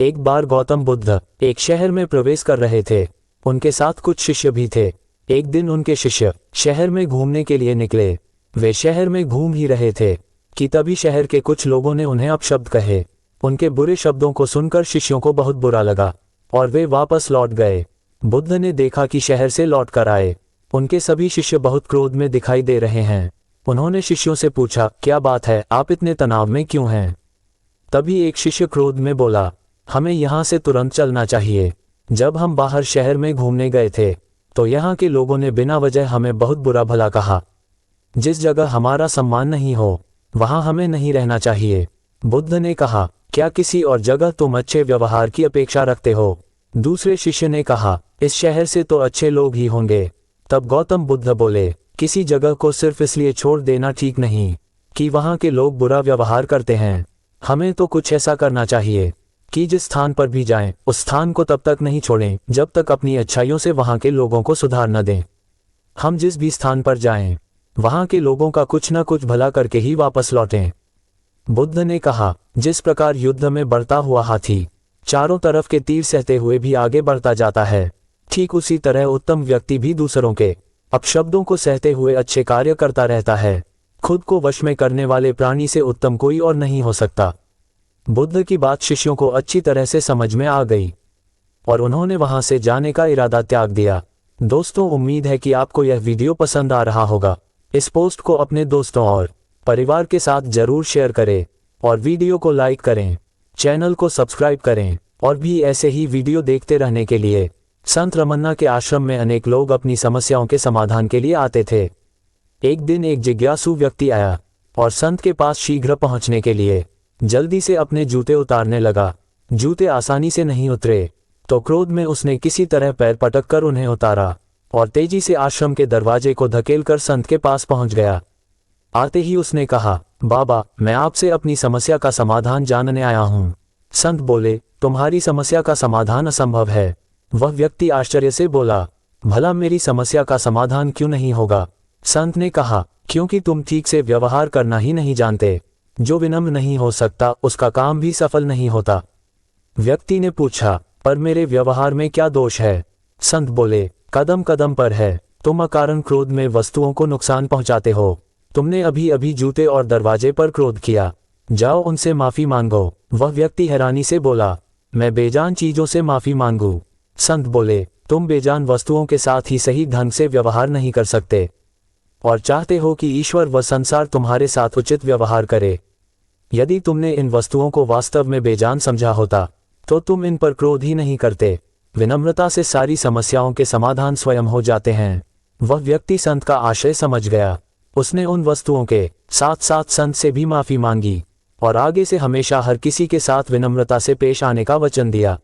एक बार गौतम बुद्ध एक शहर में प्रवेश कर रहे थे। उनके साथ कुछ शिष्य भी थे। एक दिन उनके शिष्य शहर में घूमने के लिए निकले। वे शहर में घूम ही रहे थे कि तभी शहर के कुछ लोगों ने उन्हें अपशब्द कहे। उनके बुरे शब्दों को सुनकर शिष्यों को बहुत बुरा लगा और वे वापस लौट गए। बुद्ध ने देखा कि शहर से लौट कर आए उनके सभी शिष्य बहुत क्रोध में दिखाई दे रहे हैं। उन्होंने शिष्यों से पूछा, क्या बात है, आप इतने तनाव में क्यों हैं? तभी एक शिष्य क्रोध में बोला, हमें यहाँ से तुरंत चलना चाहिए। जब हम बाहर शहर में घूमने गए थे तो यहाँ के लोगों ने बिना वजह हमें बहुत बुरा भला कहा। जिस जगह हमारा सम्मान नहीं हो वहाँ हमें नहीं रहना चाहिए। बुद्ध ने कहा, क्या किसी और जगह तुम अच्छे व्यवहार की अपेक्षा रखते हो? दूसरे शिष्य ने कहा, इस शहर से तो अच्छे लोग ही होंगे। तब गौतम बुद्ध बोले, किसी जगह को सिर्फ इसलिए छोड़ देना ठीक नहीं कि वहाँ के लोग बुरा व्यवहार करते हैं। हमें तो कुछ ऐसा करना चाहिए कि जिस स्थान पर भी जाएं, उस स्थान को तब तक नहीं छोड़ें जब तक अपनी अच्छाइयों से वहाँ के लोगों को सुधार न दें। हम जिस भी स्थान पर जाएं, वहाँ के लोगों का कुछ न कुछ भला करके ही वापस लौटें। बुद्ध ने कहा, जिस प्रकार युद्ध में बढ़ता हुआ हाथी चारों तरफ के तीर सहते हुए भी आगे बढ़ता जाता है, ठीक उसी तरह उत्तम व्यक्ति भी दूसरों के अपशब्दों को सहते हुए अच्छे कार्य करता रहता है। खुद को वश में करने वाले प्राणी से उत्तम कोई और नहीं हो सकता। बुद्ध की बात शिष्यों को अच्छी तरह से समझ में आ गई और उन्होंने वहां से जाने का इरादा त्याग दिया। दोस्तों, उम्मीद है कि आपको यह वीडियो पसंद आ रहा होगा। इस पोस्ट को अपने दोस्तों और परिवार के साथ जरूर शेयर करें और वीडियो को लाइक करें, चैनल को सब्सक्राइब करें और भी ऐसे ही वीडियो देखते रहने के लिए। संत रमन्ना के आश्रम में अनेक लोग अपनी समस्याओं के समाधान के लिए आते थे। एक दिन एक जिज्ञासु व्यक्ति आया और संत के पास शीघ्र पहुंचने के लिए जल्दी से अपने जूते उतारने लगा। जूते आसानी से नहीं उतरे तो क्रोध में उसने किसी तरह पैर पटक कर उन्हें उतारा और तेजी से आश्रम के दरवाजे को धकेलकर संत के पास पहुंच गया। आते ही उसने कहा, बाबा, मैं आपसे अपनी समस्या का समाधान जानने आया हूं। संत बोले, तुम्हारी समस्या का समाधान असंभव है। वह व्यक्ति आश्चर्य से बोला, भला मेरी समस्या का समाधान क्यों नहीं होगा? संत ने कहा, क्योंकि तुम ठीक से व्यवहार करना ही नहीं जानते। जो विनम्र नहीं हो सकता उसका काम भी सफल नहीं होता। व्यक्ति ने पूछा, पर मेरे व्यवहार में क्या दोष है? संत बोले, कदम कदम पर है। तुम अकारण क्रोध में वस्तुओं को नुकसान पहुंचाते हो। तुमने अभी अभी जूते और दरवाजे पर क्रोध किया। जाओ उनसे माफी मांगो। वह व्यक्ति हैरानी से बोला, मैं बेजान चीजों से माफी मांगू? संत बोले, तुम बेजान वस्तुओं के साथ ही सही ढंग से व्यवहार नहीं कर सकते और चाहते हो कि ईश्वर व संसार तुम्हारे साथ उचित व्यवहार करे। यदि तुमने इन वस्तुओं को वास्तव में बेजान समझा होता तो तुम इन पर क्रोध ही नहीं करते। विनम्रता से सारी समस्याओं के समाधान स्वयं हो जाते हैं। वह व्यक्ति संत का आशय समझ गया। उसने उन वस्तुओं के साथ साथ संत से भी माफी मांगी और आगे से हमेशा हर किसी के साथ विनम्रता से पेश आने का वचन दिया।